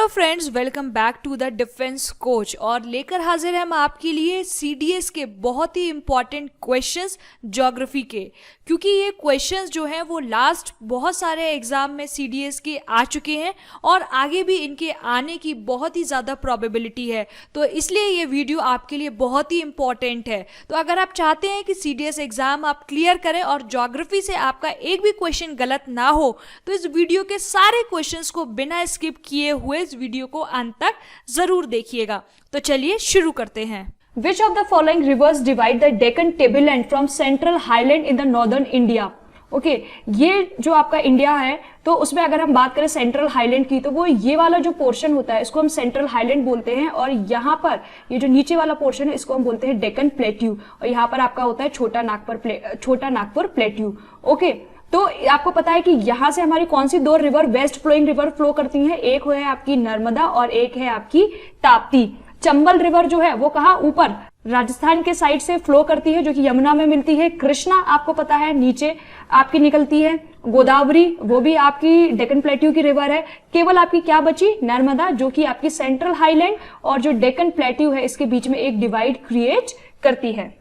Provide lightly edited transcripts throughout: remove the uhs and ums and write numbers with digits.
Friends, welcome back to the defence coach और लेकर हाजिर हैं हम आपके लिए सीडीएस के बहुत ही इंपॉर्टेंट क्वेश्चंस ज्योग्राफी के, क्योंकि ये क्वेश्चंस जो हैं वो लास्ट बहुत सारे एग्जाम में सीडीएस के आ चुके हैं और आगे भी इनके आने की बहुत ही ज़्यादा प्रोबेबिलिटी है। तो इसलिए ये वीडियो आपके लिए बहुत ही इंपॉर्टेंट है। तो अगर आप चाहते हैं कि सीडीएस एग्जाम आप क्लियर करें और ज्योग्राफी से आपका एक भी क्वेश्चन गलत ना हो, तो इस वीडियो के सारे क्वेश्चंस को बिना स्किप किए हुए इस वीडियो को अंत तक जरूर देखिएगा। तो चलिए शुरू करते हैं। Which of the following rivers divide the Deccan tableland from Central Highland in the northern India? Okay ये जो आपका इंडिया है तो उसमें अगर हम बात करें सेंट्रल हाईलैंड की, तो वो ये वाला जो पोर्शन होता है इसको हम सेंट्रल हाईलैंड बोलते हैं, और यहाँ पर ये जो नीचे वाला पोर्शन है इसको हम बोलते हैं डेक्कन प्लेट्यू, और यहाँ पर आपका होता है छोटा नागपुर प्लेट्यू। ओके, तो आपको पता है कि यहाँ से हमारी कौन सी दो river west flowing river flow करती हैं, एक है आपकी नर्मदा और एक है आपकी ताप्ती। चंबल रिवर जो है वो कहाँ, ऊपर राजस्थान के साइड से फ्लो करती है जो कि यमुना में मिलती है। कृष्णा आपको पता है नीचे आपकी निकलती है। गोदावरी वो भी आपकी डेक्कन प्लेट्यू की रिवर है। केवल आपकी क्या बची, नर्मदा, जो कि आपकी सेंट्रल हाईलैंड और जो डेक्कन प्लेट्यू है इसके बीच में एक डिवाइड क्रिएट करती है।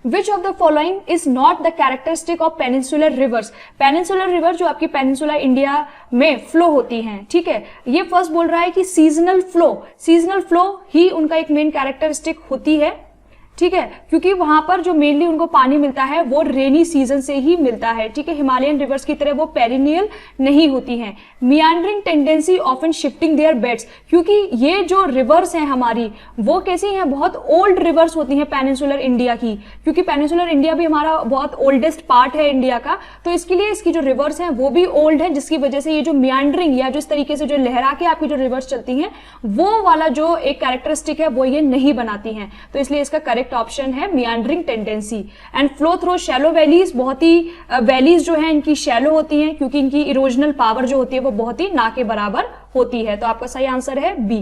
Which of the following is not the characteristic of peninsular rivers? Peninsular river जो आपकी पेनिनसुला इंडिया में फ्लो होती हैं, ठीक है। ये फर्स्ट बोल रहा है कि सीजनल फ्लो ही उनका एक मेन कैरेक्टरिस्टिक होती है, ठीक है, क्योंकि वहां पर जो मेनली उनको पानी मिलता है वो रेनी सीजन से ही मिलता है, ठीक है। हिमालयन रिवर्स की तरह वो पेरिनियल नहीं होती हैं। Meandering tendency often shifting their beds, क्योंकि ये जो रिवर्स हैं हमारी वो कैसी हैं, बहुत ओल्ड रिवर्स होती हैं पेनिनसुलर इंडिया की, क्योंकि पेनिनसुलर इंडिया भी हमारा बहुत ओल्डेस्ट पार्ट है इंडिया का, तो इसके लिए इसकी जो रिवर्स हैं वो भी ओल्ड है, जिसकी वजह से ये जो मियांडरिंग या जो इस तरीके से जो लहरा के आपकी जो रिवर्स चलती हैं वो वाला जो एक कैरेक्टरिस्टिक है वो ये नहीं बनाती हैं। तो इसलिए इसका करेक्ट ऑप्शन है meandering tendency. And flow through shallow valleys, बहुत ही वैलीज जो है इनकी शैलो होती हैं क्योंकि इनकी इरोजनल पावर जो होती है वो बहुत ही ना के बराबर होती है। तो आपका सही आंसर है B.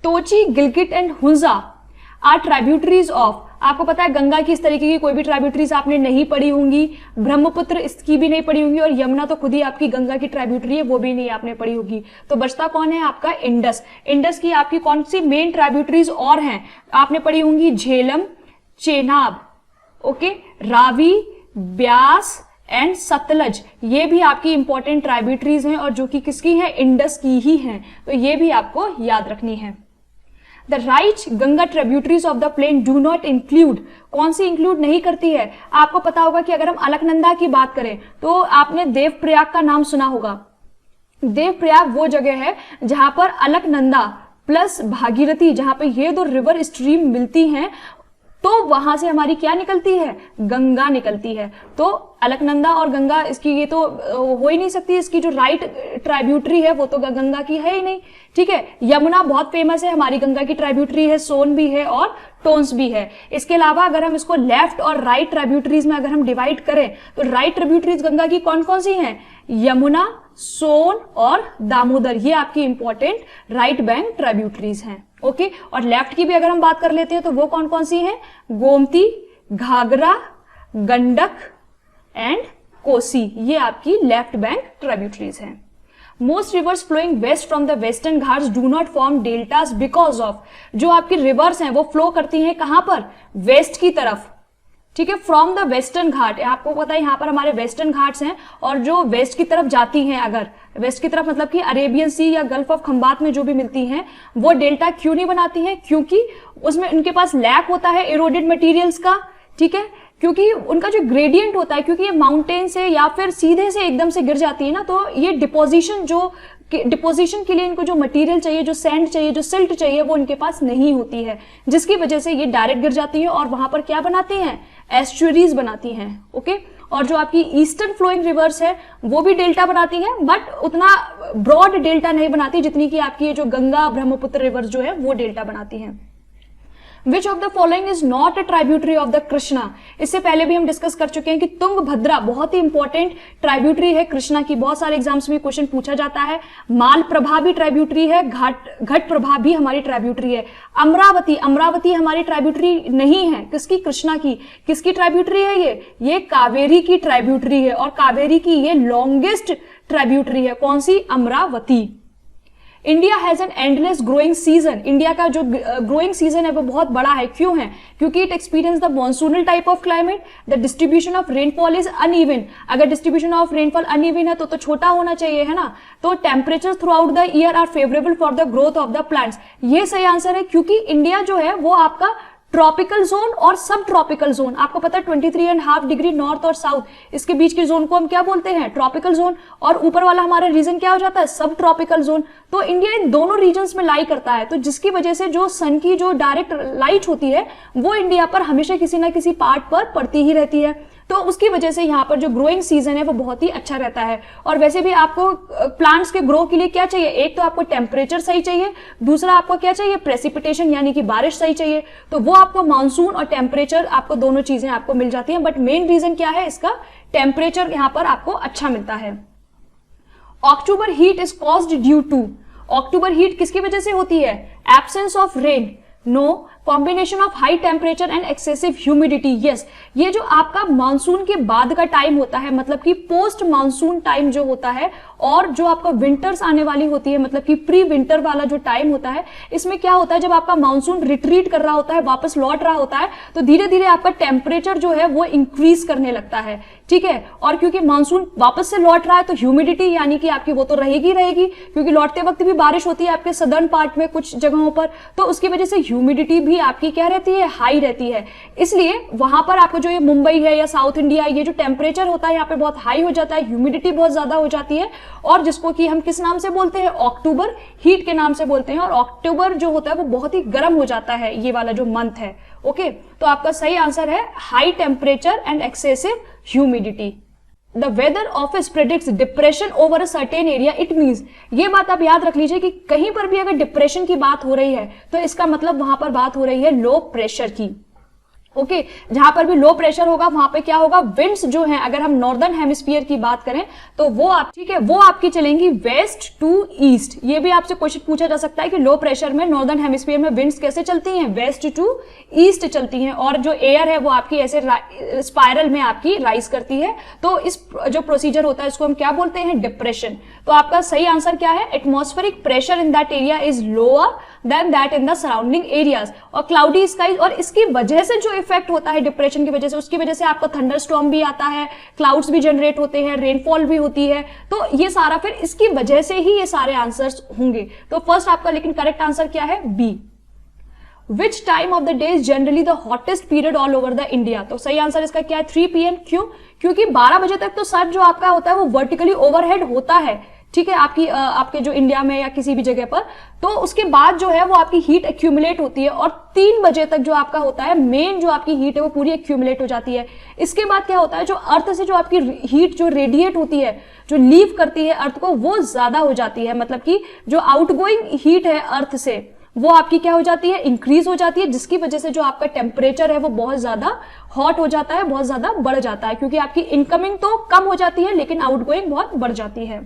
Tochi, Gilgit and Hunza are tributaries of, आपको पता है गंगा की इस तरीके की कोई भी ट्राइब्यूटरीज आपने नहीं पढ़ी होंगी, ब्रह्मपुत्र इसकी भी नहीं पढ़ी होंगी, और यमुना तो खुद ही आपकी गंगा की ट्राइब्यूटरी है वो भी नहीं आपने पढ़ी होगी। तो बचता कौन है आपका इंडस की आपकी कौन सी मेन ट्राइब्यूटरीज और हैं, आपने पढ़ी होंगी झेलम, चेनाब, ओके, रावी, ब्यास एंड सतलज, ये भी आपकी इंपॉर्टेंट ट्राइब्यूटरीज हैं और जो कि किसकी है, इंडस की ही हैं, तो ये भी आपको याद रखनी है। The right Ganga tributaries of the plain do not include, कौन सी इंक्लूड नहीं करती है, आपको पता होगा कि अगर हम अलकनंदा की बात करें तो आपने देवप्रयाग का नाम सुना होगा। देवप्रयाग वो जगह है जहां पर अलकनंदा प्लस भागीरथी, जहां पर ये दो रिवर स्ट्रीम मिलती हैं, तो वहां से हमारी क्या निकलती है, गंगा निकलती है। तो अलकनंदा और गंगा इसकी ये तो हो ही नहीं सकती, इसकी जो राइट ट्राइब्यूटरी है वो तो गंगा की है ही नहीं, ठीक है। यमुना बहुत फेमस है, हमारी गंगा की ट्राइब्यूटरी है, सोन भी है और टोन्स भी है। इसके अलावा अगर हम इसको लेफ्ट और राइट ट्राइब्यूटरीज में अगर हम डिवाइड करें तो राइट ट्राइब्यूटरीज गंगा की कौन कौन सी हैं, यमुना, सोन और दामोदर, ये आपकी इंपॉर्टेंट राइट बैंक ट्राइब्यूटरीज हैं, ओके। और लेफ्ट की भी अगर हम बात कर लेते हैं तो वो कौन कौन सी हैं, गोमती, घाघरा, गंडक एंड कोसी, ये आपकी लेफ्ट बैंक ट्राइब्यूटरीज हैं। Most rivers flowing west from the western Ghats do not form deltas because of, जो आपकी रिवर्स हैं वो फ्लो करती हैं कहां पर, वेस्ट की तरफ, ठीक है, फ्रॉम द वेस्टर्न घाट, आपको पता है यहाँ पर हमारे वेस्टर्न घाट्स हैं, और जो वेस्ट की तरफ जाती हैं, अगर वेस्ट की तरफ मतलब कि अरेबियन सी या गल्फ ऑफ खंबात में जो भी मिलती हैं वो डेल्टा क्यों नहीं बनाती हैं, क्योंकि उसमें उनके पास लैक होता है इरोडेड मटेरियल्स का, ठीक है, क्योंकि उनका जो ग्रेडियंट होता है, क्योंकि ये माउंटेन से या फिर सीधे से एकदम से गिर जाती है ना, तो ये डिपोजिशन के लिए इनको जो मटेरियल चाहिए, जो सैंड चाहिए, जो सिल्ट चाहिए, वो इनके पास नहीं होती है, जिसकी वजह से ये डायरेक्ट गिर जाती है और वहां पर क्या बनाती हैं, एस्चुरीज बनाती हैं, ओके। और जो आपकी ईस्टर्न फ्लोइंग रिवर्स है वो भी डेल्टा बनाती हैं, बट उतना ब्रॉड डेल्टा नहीं बनाती जितनी की आपकी ये जो गंगा ब्रह्मपुत्र रिवर्स जो है वो डेल्टा बनाती हैं। Which of the following is not a tributary of the Krishna, इससे पहले भी हम डिस्कस कर चुके हैं कि तुंगभद्रा बहुत ही इंपॉर्टेंट ट्राइब्यूटरी है कृष्णा की, बहुत सारे एग्जाम्स में क्वेश्चन पूछा जाता है। मालप्रभा भी ट्राइब्यूटरी है, घट प्रभा भी हमारी ट्राइब्यूटरी है। अमरावती हमारी ट्राइब्यूटरी नहीं है, किसकी, कृष्णा की। किसकी ट्राइब्यूटरी है ये कावेरी की ट्राइब्यूटरी है, और कावेरी की ये लॉन्गेस्ट ट्राइब्यूटरी है, कौन सी, Amaravathi. India has an endless growing season, India का जो ग्रोइंग सीजन है वो बहुत बड़ा है। क्यों है? क्योंकि it experience the monsoonal type of climate, the distribution of rainfall is uneven. अगर डिस्ट्रीब्यूशन ऑफ रेनफॉल अनइवन है तो छोटा होना चाहिए, है ना। तो temperature throughout the year are favourable for the growth of the plants, ये सही आंसर है। क्योंकि इंडिया जो है वो आपका ट्रॉपिकल जोन और सब ट्रॉपिकल जोन, आपको पता है 23.5 डिग्री नॉर्थ और साउथ, इसके बीच के जोन को हम क्या बोलते हैं? Tropical zone. और ऊपर वाला हमारा रीजन क्या हो जाता है? सब ट्रॉपिकल जोन। तो इंडिया इन दोनों रीजन्स में लाई करता है, तो जिसकी वजह से जो सन की जो डायरेक्ट लाइट होती है वो इंडिया पर हमेशा किसी ना किसी पार्ट पर पड़ती ही रहती है। तो उसकी वजह से यहाँ पर जो ग्रोइंग सीजन है वो बहुत ही अच्छा रहता है। और वैसे भी आपको प्लांट्स के ग्रो के लिए क्या चाहिए? एक तो आपको टेम्परेचर सही चाहिए, दूसरा आपको क्या चाहिए? प्रेसिपिटेशन यानी कि बारिश सही चाहिए। तो वो आपको मानसून और टेम्परेचर, आपको दोनों चीजें आपको मिल जाती हैं। बट मेन रीजन क्या है इसका? टेम्परेचर यहाँ पर आपको अच्छा मिलता है। October heat is caused due to, October heat किसकी वजह से होती है? Absence of rain, no, combination of high temperature and excessive humidity, yes. ये जो आपका मानसून के बाद का टाइम होता है, मतलब कि पोस्ट मानसून टाइम जो होता है, और जो आपका विंटर्स आने वाली होती है, मतलब कि प्री विंटर वाला जो टाइम होता है, इसमें क्या होता है? जब आपका मानसून रिट्रीट कर रहा होता है, वापस लौट रहा होता है, तो धीरे धीरे आपका टेम्परेचर जो है वो इंक्रीज करने लगता है, ठीक है। और क्योंकि मानसून वापस से लौट रहा है तो ह्यूमिडिटी यानी कि आपकी वो तो रहेगी, क्योंकि लौटते वक्त भी बारिश होती है आपके सदर्न पार्ट में कुछ जगहों पर, तो उसकी वजह से ह्यूमिडिटी भी आपकी क्या रहती है? हाई रहती है। इसलिए वहां पर आपको जो ये मुंबई है या साउथ इंडिया, ये जो टेम्परेचर होता है यहाँ पे बहुत हाई हो जाता है, ह्यूमिडिटी बहुत ज्यादा हो जाती है, और जिसको कि हम किस नाम से बोलते हैं? अक्टूबर हीट के नाम से बोलते हैं। और अक्टूबर जो होता है वो बहुत ही गर्म हो जाता है, ये वाला जो मंथ है। ओके, तो आपका सही आंसर है high temperature and excessive humidity. The weather office predicts depression over a certain area, it means, ये बात आप याद रख लीजिए कि कहीं पर भी अगर डिप्रेशन की बात हो रही है तो इसका मतलब वहां पर बात हो रही है लो प्रेशर की। ओके, जहां पर भी लो प्रेशर होगा वहां पे क्या होगा? विंड्स जो हैं, अगर हम नॉर्दर्न हेमिस्फीयर की बात करें तो वो आप, ठीक है, वो आपकी चलेंगी वेस्ट टू ईस्ट। ये भी आपसे क्वेश्चन पूछा जा सकता है कि लो प्रेशर में नॉर्दर्न हेमिस्फीयर में विंड्स कैसे चलती हैं? वेस्ट टू ईस्ट चलती हैं, और जो एयर है वो आपकी ऐसे स्पाइरल में आपकी राइज करती है। तो इस जो प्रोसीजर होता है इसको हम क्या बोलते हैं? डिप्रेशन। तो आपका सही आंसर क्या है? Atmospheric pressure in that area is lower than that in the surrounding areas, और क्लाउडी स्काई, और इसकी वजह से जो इफेक्ट होता है डिप्रेशन की वजह से, उसकी वजह से आपको थंडरस्टॉर्म भी आता है, क्लाउड्स भी जनरेट होते हैं, रेनफॉल भी होती है। तो ये सारा फिर इसकी वजह से ही ये सारे आंसर्स होंगे। तो फर्स्ट आपका लेकिन करेक्ट आंसर क्या है? B. Which time of the day is generally the hottest period all over the India? तो सही आंसर इसका क्या है? 3 PM। क्यों? क्योंकि 12 बजे तक तो सन जो आपका होता है वो वर्टिकली ओवरहेड होता है, ठीक है, आपके जो इंडिया में या किसी भी जगह पर। तो उसके बाद जो है वो आपकी हीट एक्यूमुलेट होती है, और 3 बजे तक जो आपका होता है मेन जो आपकी हीट है वो पूरी एक्यूमुलेट हो जाती है। इसके बाद क्या होता है? जो अर्थ से जो आपकी हीट जो रेडिएट होती है, जो लीव करती है अर्थ को, वो ज्यादा हो जाती है। मतलब कि जो आउटगोइंग हीट है अर्थ से वो आपकी क्या हो जाती है? इंक्रीज हो जाती है, जिसकी वजह से जो आपका टेम्परेचर है वो बहुत ज्यादा हॉट हो जाता है, बहुत ज्यादा बढ़ जाता है, क्योंकि आपकी इनकमिंग तो कम हो जाती है लेकिन आउटगोइंग बहुत बढ़ जाती है।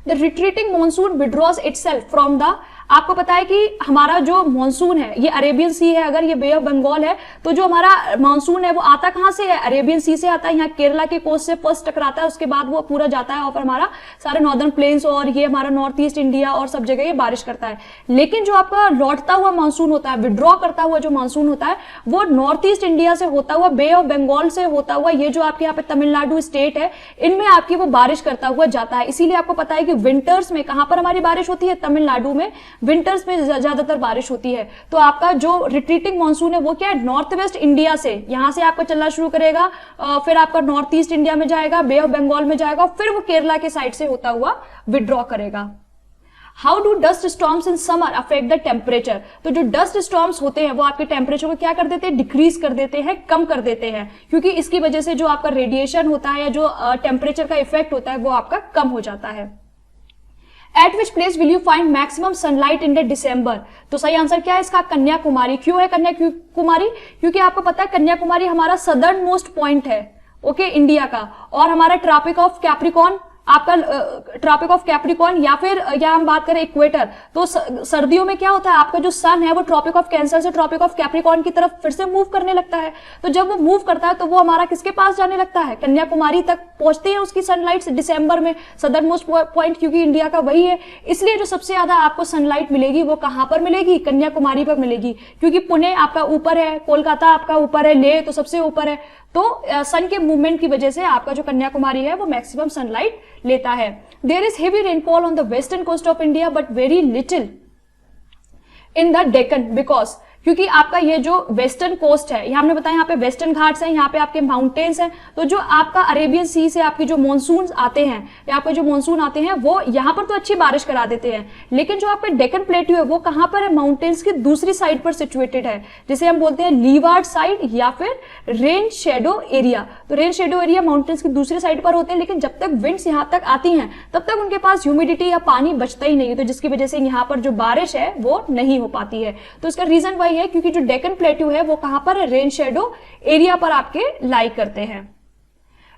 The retreating monsoon withdraws itself from the, आपको पता है कि हमारा जो मॉनसून है ये अरेबियन सी है, अगर ये बे ऑफ बंगाल है तो जो हमारा मॉनसून है वो आता कहां से है? अरेबियन सी से आता है। यहाँ केरला के कोस्ट से फर्स्ट टकराता है, उसके बाद वो पूरा जाता है और फिर हमारा सारे नॉर्दर्न प्लेन्स और ये हमारा नॉर्थ ईस्ट इंडिया और सब जगह ये बारिश करता है। लेकिन जो आपका लौटता हुआ मानसून होता है, विड्रॉ करता हुआ जो मानसून होता है, वो नॉर्थ ईस्ट इंडिया से होता हुआ, बे ऑफ बंगाल से होता हुआ, ये जो आपके यहाँ पे तमिलनाडु स्टेट है, इनमें आपकी वो बारिश करता हुआ जाता है। इसीलिए आपको पता है कि विंटर्स में कहां पर हमारी बारिश होती है? तमिलनाडु में विंटर्स में ज्यादातर बारिश होती है। तो आपका जो रिट्रीटिंग मानसून है वो क्या है? नॉर्थ वेस्ट इंडिया से, यहां से आपका चलना शुरू करेगा, फिर आपका नॉर्थ ईस्ट इंडिया में जाएगा, बे ऑफ बंगाल में जाएगा, फिर वो केरला के साइड से होता हुआ विड्रॉ करेगा। How do dust storms in summer affect the temperature? तो जो डस्ट स्टॉर्म्स होते हैं वो आपके टेम्परेचर को क्या कर देते हैं? डिक्रीज कर देते हैं, कम कर देते हैं, क्योंकि इसकी वजह से जो आपका रेडिएशन होता है या जो टेम्परेचर का इफेक्ट होता है वो आपका कम हो जाता है। Eight which place will you find maximum sunlight in the December? तो सही आंसर क्या है इसका? कन्याकुमारी। क्यों है कन्याकुमारी? क्योंकि आपको पता है कन्याकुमारी हमारा सदर्न मोस्ट पॉइंट है, ओके, इंडिया का, और हमारा ट्रॉपिक ऑफ कैप्रिकॉर्न आपका ट्रॉपिक ऑफ कैप्रिकॉर्न, या फिर या हम बात करें इक्वेटर, तो सर्दियों में क्या होता है, आपका जो सन है वो ट्रॉपिक ऑफ कैंसर से ट्रॉपिक ऑफ कैप्रिकॉर्न की तरफ फिर से मूव करने लगता है। तो जब वो मूव करता है तो वो हमारा किसके पास जाने लगता है, कन्याकुमारी तक पहुंचती है उसकी सनलाइट दिसंबर में, सदर्न मोस्ट पॉइंट क्योंकि इंडिया का वही है। इसलिए जो सबसे ज्यादा आपको सनलाइट मिलेगी वो कहां पर मिलेगी, कन्याकुमारी पर मिलेगी, क्योंकि पुणे आपका ऊपर है, कोलकाता आपका ऊपर है, लेह तो सबसे ऊपर है। तो सन के मूवमेंट की वजह से आपका जो कन्याकुमारी है वो मैक्सिमम सनलाइट लेता है। There is heavy rainfall on the western coast of India but very little in the Deccan, because क्योंकि आपका ये जो वेस्टर्न कोस्ट है, यहाँ हमने बताया यहाँ पे वेस्टर्न घाट्स हैं, यहाँ पे आपके माउंटेन्स हैं, तो जो आपका अरेबियन सी से आपकी जो मॉनसून आते हैं, या आपके जो मॉनसून आते हैं वो यहाँ पर तो अच्छी बारिश करा देते हैं, लेकिन जो आपका डेक्कन प्लेट्यू है वो कहाँ पर है, माउंटेन्स की दूसरी साइड पर सिचुएटेड है, जिसे हम बोलते हैं लीवार्ड साइड या फिर रेन शेडो एरिया। तो रेन शेडो एरिया माउंटेन्स की दूसरी साइड पर होते हैं, लेकिन जब तक विंड्स यहाँ तक आती हैं तब तक उनके पास ह्यूमिडिटी या पानी बचता ही नहीं है, तो जिसकी वजह से यहाँ पर जो बारिश है वो नहीं हो पाती है। तो इसका रीजन वही है क्योंकि जो डेक्कन प्लेट्यू है वो कहां पर है, रेन शेडो एरिया पर आपके लाई करते हैं।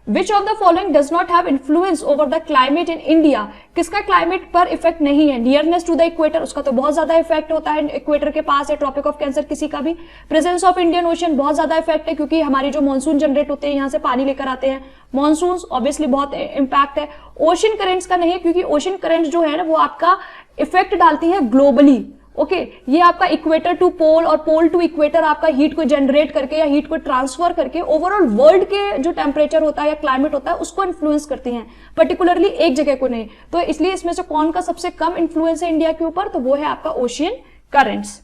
Which of the following does not have influence over the climate in India? किसका क्लाइमेट पर इफेक्ट नहीं है, नियरनेस टू द इक्वेटर, उसका तो बहुत ज्यादा इफेक्ट होता है, इक्वेटर के पास है, ट्रॉपिक ऑफ कैंसर किसी का भी, प्रेजेंस ऑफ इंडियन ओशन बहुत ज्यादा इफेक्ट है क्योंकि हमारी जो मानसून जनरेट होते हैं यहाँ से पानी लेकर आते हैं, मानसून ऑब्वियसली बहुत इंपैक्ट है। ओशन करेंट्स का नहीं है क्योंकि ओशन करेंट्स जो है ना वो आपका इफेक्ट डालती है ग्लोबली। ओके, ये आपका इक्वेटर टू पोल और पोल टू इक्वेटर आपका हीट को जनरेट करके या हीट को ट्रांसफर करके ओवरऑल वर्ल्ड के जो टेम्परेचर होता है या क्लाइमेट होता है उसको इन्फ्लुएंस करती हैं, पर्टिकुलरली एक जगह को नहीं। तो इसलिए इसमें से कौन का सबसे कम इन्फ्लुएंस है इंडिया के ऊपर, तो वो है आपका ocean currents.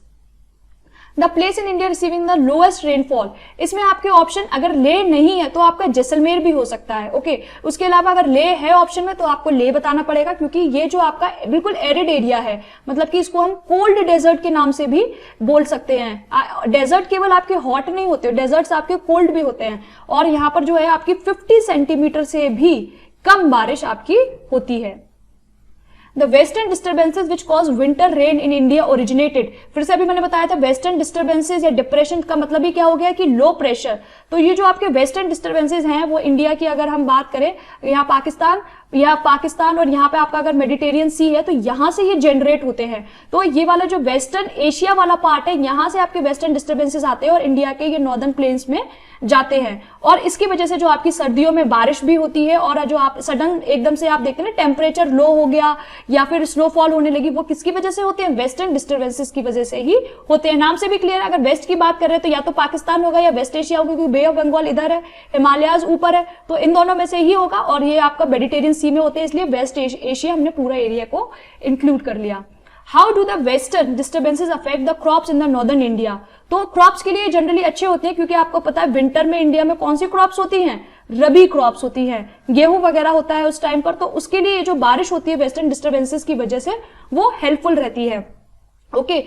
The place in India receiving the lowest rainfall, इसमें आपके ऑप्शन अगर ले नहीं है तो आपका जैसलमेर भी हो सकता है। ओके, उसके अलावा अगर ले है ऑप्शन में तो आपको ले बताना पड़ेगा क्योंकि ये जो आपका बिल्कुल एरिड एरिया है, मतलब कि इसको हम कोल्ड डेजर्ट के नाम से भी बोल सकते हैं। डेजर्ट केवल आपके हॉट नहीं होते, डेजर्ट्स आपके कोल्ड भी होते हैं, और यहाँ पर जो है आपकी 50 सेंटीमीटर से भी कम बारिश आपकी होती है। The western disturbances which cause winter rain in India originated, फिर से अभी मैंने बताया था वेस्टर्न डिस्टर्बेंसेज या डिप्रेशन का मतलब ही क्या हो गया कि लो प्रेशर। तो ये जो आपके वेस्टर्न डिस्टर्बेंसेज हैं वो इंडिया की अगर हम बात करें, यहाँ पाकिस्तान और यहाँ पे आपका अगर मेडिटेरियन सी है तो यहाँ से ये जनरेट होते हैं। तो ये वाला जो वेस्टर्न एशिया वाला पार्ट है यहाँ से आपके वेस्टर्न डिस्टर्बेंसेज आते हैं और इंडिया के ये नॉर्दर्न प्लेन्स में जाते हैं, और इसकी वजह से जो आपकी सर्दियों में बारिश भी होती है और जो आप सडन एकदम से आप देखते हैं ना टेम्परेचर लो हो गया या फिर स्नोफॉल होने लगी, वो किसकी वजह से होते हैं, वेस्टर्न डिस्टर्बेंसेस की वजह से ही होते हैं। नाम से भी क्लियर है, अगर वेस्ट की बात कर रहे हैं तो या तो पाकिस्तान होगा या वेस्ट एशिया होगा क्योंकि बे ऑफ बंगाल इधर है, हिमालयाज ऊपर है, तो इन दोनों में से ही होगा, और ये आपका मेडिटेरियन सी में होते हैं, इसलिए वेस्ट एशिया हमने पूरा एरिया को इंक्लूड कर लिया। How do the western disturbances affect the crops in the northern India, तो क्रॉप्स के लिए जनरली अच्छे होते हैं क्योंकि आपको पता है विंटर में इंडिया में कौन सी क्रॉप्स होती हैं, रबी क्रॉप्स होती हैं, गेहूं वगैरह होता है उस टाइम पर, तो उसके लिए जो बारिश होती है वेस्टर्न डिस्टर्बेंसेस की वजह से वो हेल्पफुल रहती है। ओके,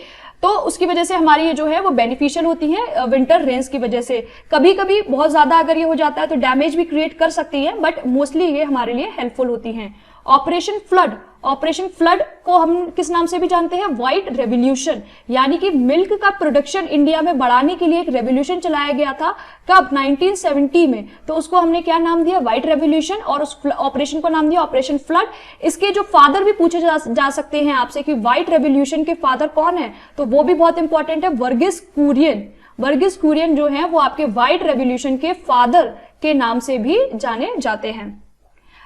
तो उसकी वजह से हमारी ये जो है वो बेनिफिशियल होती है विंटर रेन्स की वजह से। कभी कभी बहुत ज्यादा अगर ये हो जाता है तो डैमेज भी क्रिएट कर सकती है, बट मोस्टली ये हमारे लिए हेल्पफुल होती हैं। ऑपरेशन फ्लड, ऑपरेशन फ्लड को हम किस नाम से भी जानते हैं, व्हाइट रेवोल्यूशन, यानी कि मिल्क का प्रोडक्शन इंडिया में बढ़ाने के लिए एक रेवोल्यूशन चलाया गया था, कब, 1970 में, तो उसको हमने क्या नाम दिया, व्हाइट रेवोल्यूशन, और उस ऑपरेशन को नाम दिया ऑपरेशन फ्लड। इसके जो फादर भी पूछे जा सकते हैं आपसे कि व्हाइट रेवोल्यूशन के फादर कौन है, तो वो भी बहुत इंपॉर्टेंट है, वर्गिस कुरियन। वर्गिस कुरियन जो है वो आपके व्हाइट रेवोल्यूशन के फादर के नाम से भी जाने जाते हैं।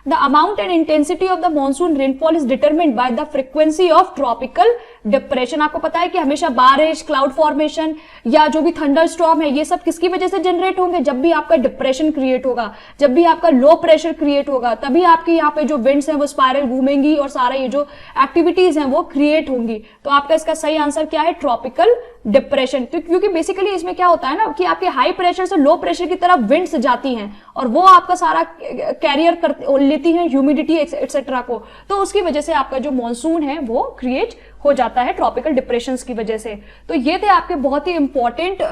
The amount and intensity of the monsoon rainfall is determined by the frequency of tropical depression। आपको पता है कि हमेशा बारिश, क्लाउड फॉर्मेशन या जो भी थंडर स्टॉर्म है ये सब किसकी वजह से जनरेट होंगे, जब भी आपका डिप्रेशन क्रिएट होगा, जब भी आपका लो प्रेशर क्रिएट होगा, तभी आपके यहाँ पे जो विंड्स हैं वो स्पाइरल घूमेंगी और सारा ये जो एक्टिविटीज हैं वो क्रिएट होंगी। तो आपका इसका सही आंसर क्या है, ट्रॉपिकल डिप्रेशन। तो क्योंकि बेसिकली इसमें क्या होता है ना कि आपके हाई प्रेशर से लो प्रेशर की तरफ विंड्स जाती हैं और वो आपका सारा कैरियर कर लेती हैं ह्यूमिडिटी एक्सेट्रा को, तो उसकी वजह से आपका जो मॉनसून है वो क्रिएट हो जाता है ट्रॉपिकल डिप्रेशंस की वजह से। तो ये थे आपके बहुत ही इंपॉर्टेंट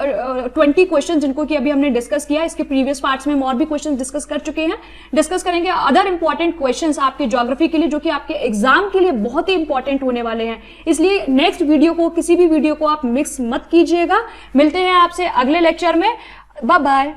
20 क्वेश्चन जिनको कि अभी हमने डिस्कस किया। इसके प्रीवियस पार्ट्स में हम और भी क्वेश्चन डिस्कस कर चुके हैं, डिस्कस करेंगे अदर इंपॉर्टेंट क्वेश्चंस आपके ज्योग्राफी के लिए जो कि आपके एग्जाम के लिए बहुत ही इंपॉर्टेंट होने वाले हैं। इसलिए नेक्स्ट वीडियो को, किसी भी वीडियो को आप मिक्स मत कीजिएगा। मिलते हैं आपसे अगले लेक्चर में, बाय बाय।